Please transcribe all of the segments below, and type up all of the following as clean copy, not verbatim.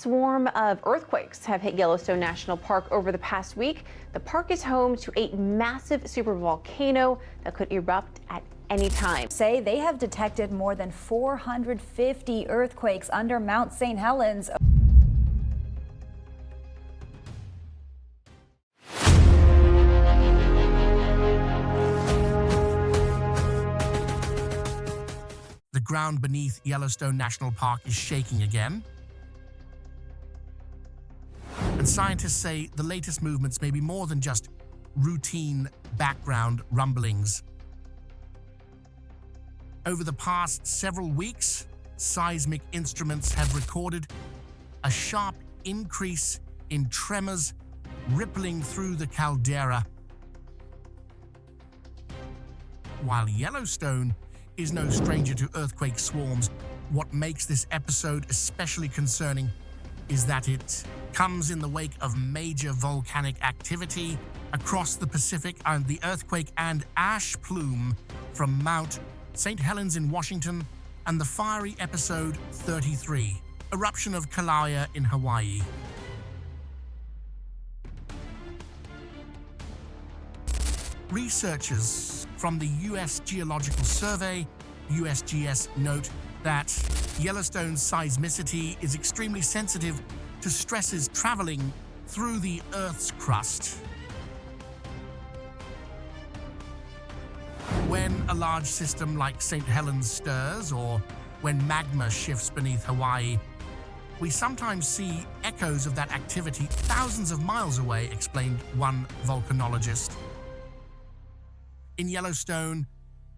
Swarm of earthquakes have hit Yellowstone National Park over the past week. The park is home to a massive supervolcano that could erupt at any time. Say they have detected more than 450 earthquakes under Mount St. Helens. The ground beneath Yellowstone National Park is shaking again. And scientists say the latest movements may be more than just routine background rumblings. Over the past several weeks, seismic instruments have recorded a sharp increase in tremors rippling through the caldera. While Yellowstone is no stranger to earthquake swarms, what makes this episode especially concerning is that it comes in the wake of major volcanic activity across the Pacific and the earthquake and ash plume from Mount St. Helens in Washington and the fiery episode 33, Eruption of Kīlauea in Hawaii. Researchers from the U.S. Geological Survey, USGS, note that Yellowstone's seismicity is extremely sensitive to stresses traveling through the Earth's crust. When a large system like St. Helens stirs, or when magma shifts beneath Hawaii, we sometimes see echoes of that activity thousands of miles away, explained one volcanologist. In Yellowstone,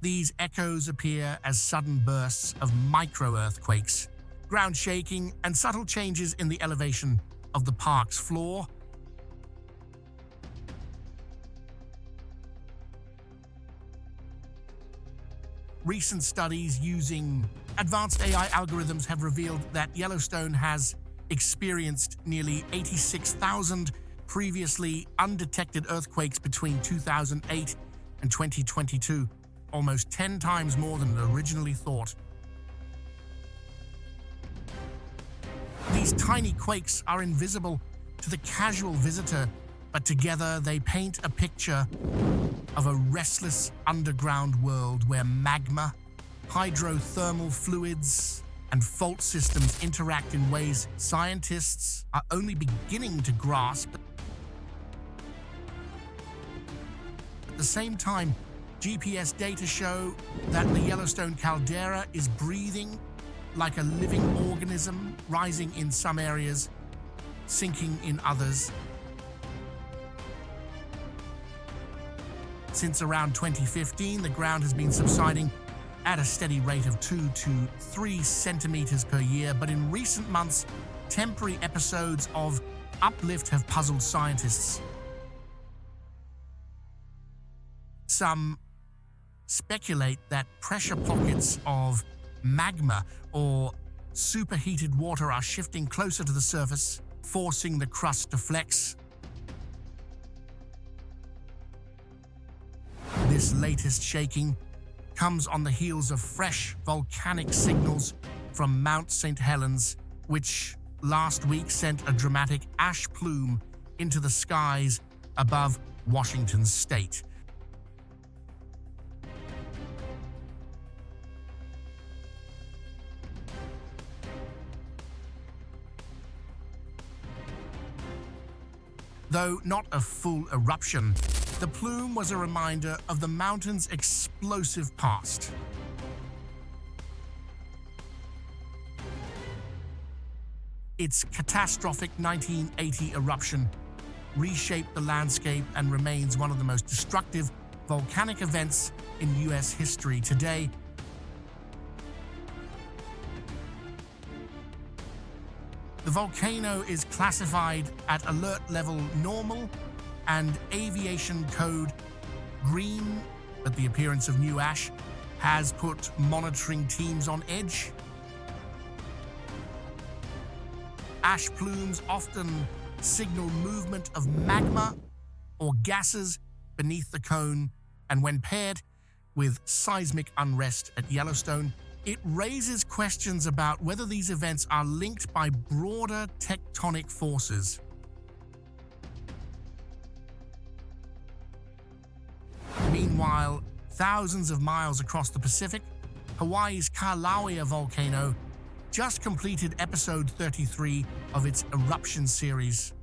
these echoes appear as sudden bursts of micro-earthquakes, ground shaking, and subtle changes in the elevation of the park's floor. Recent studies using advanced AI algorithms have revealed that Yellowstone has experienced nearly 86,000 previously undetected earthquakes between 2008 and 2022. Almost 10 times more than originally thought. These tiny quakes are invisible to the casual visitor, but together they paint a picture of a restless underground world where magma, hydrothermal fluids, and fault systems interact in ways scientists are only beginning to grasp. At the same time, GPS data show that the Yellowstone caldera is breathing like a living organism, rising in some areas, sinking in others. Since around 2015, the ground has been subsiding at a steady rate of 2 to 3 centimeters per year, but in recent months, temporary episodes of uplift have puzzled scientists. Some speculate that pressure pockets of magma or superheated water are shifting closer to the surface, forcing the crust to flex. This latest shaking comes on the heels of fresh volcanic signals from Mount St. Helens, which last week sent a dramatic ash plume into the skies above Washington state. Though not a full eruption, the plume was a reminder of the mountain's explosive past. Its catastrophic 1980 eruption reshaped the landscape and remains one of the most destructive volcanic events in U.S. history today. The volcano is classified at alert level normal and aviation code green, but the appearance of new ash has put monitoring teams on edge. Ash plumes often signal movement of magma or gases beneath the cone, and when paired with seismic unrest at Yellowstone, It raises questions about whether these events are linked by broader tectonic forces. Meanwhile, thousands of miles across the Pacific, Hawaii's Kīlauea volcano just completed episode 33 of its Eruption series.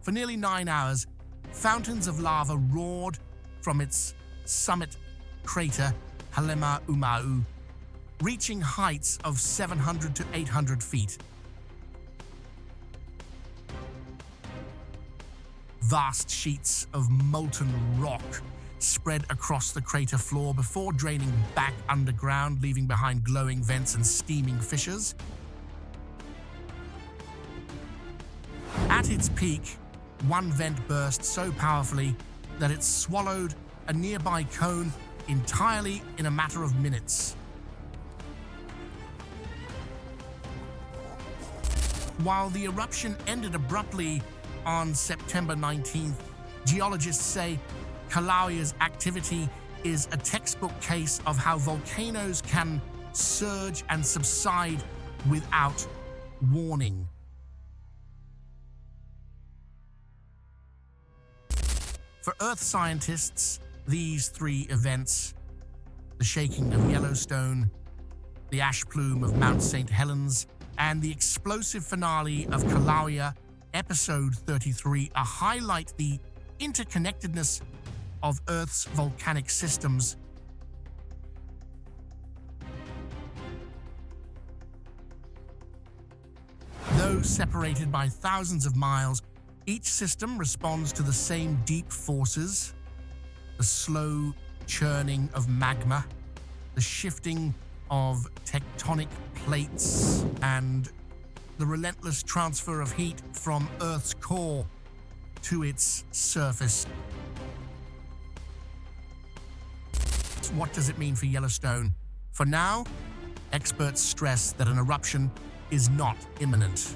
For nearly 9 hours, fountains of lava roared from its summit crater Helens, reaching heights of 700 to 800 feet. Vast sheets of molten rock spread across the crater floor before draining back underground, leaving behind glowing vents and steaming fissures. At its peak, one vent burst so powerfully that it swallowed a nearby cone entirely in a matter of minutes. While the eruption ended abruptly on September 19th, geologists say Kīlauea's activity is a textbook case of how volcanoes can surge and subside without warning. For Earth scientists, these three events, the shaking of Yellowstone, the ash plume of Mount St. Helens, and the explosive finale of Kīlauea, episode 33, highlight the interconnectedness of Earth's volcanic systems. Though separated by thousands of miles, each system responds to the same deep forces: the slow churning of magma, the shifting of tectonic plates, and the relentless transfer of heat from Earth's core to its surface. What does it mean for Yellowstone? For now, experts stress that an eruption is not imminent.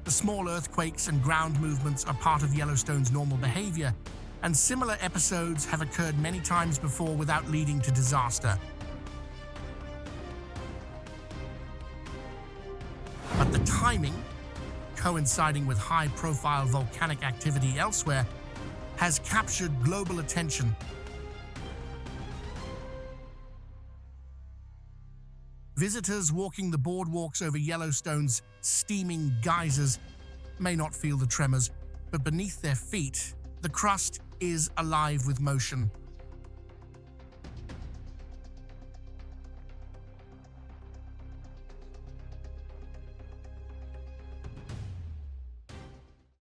The small earthquakes and ground movements are part of Yellowstone's normal behavior, and similar episodes have occurred many times before without leading to disaster. But the timing, coinciding with high-profile volcanic activity elsewhere, has captured global attention. Visitors walking the boardwalks over Yellowstone's steaming geysers may not feel the tremors, but beneath their feet, the crust is alive with motion.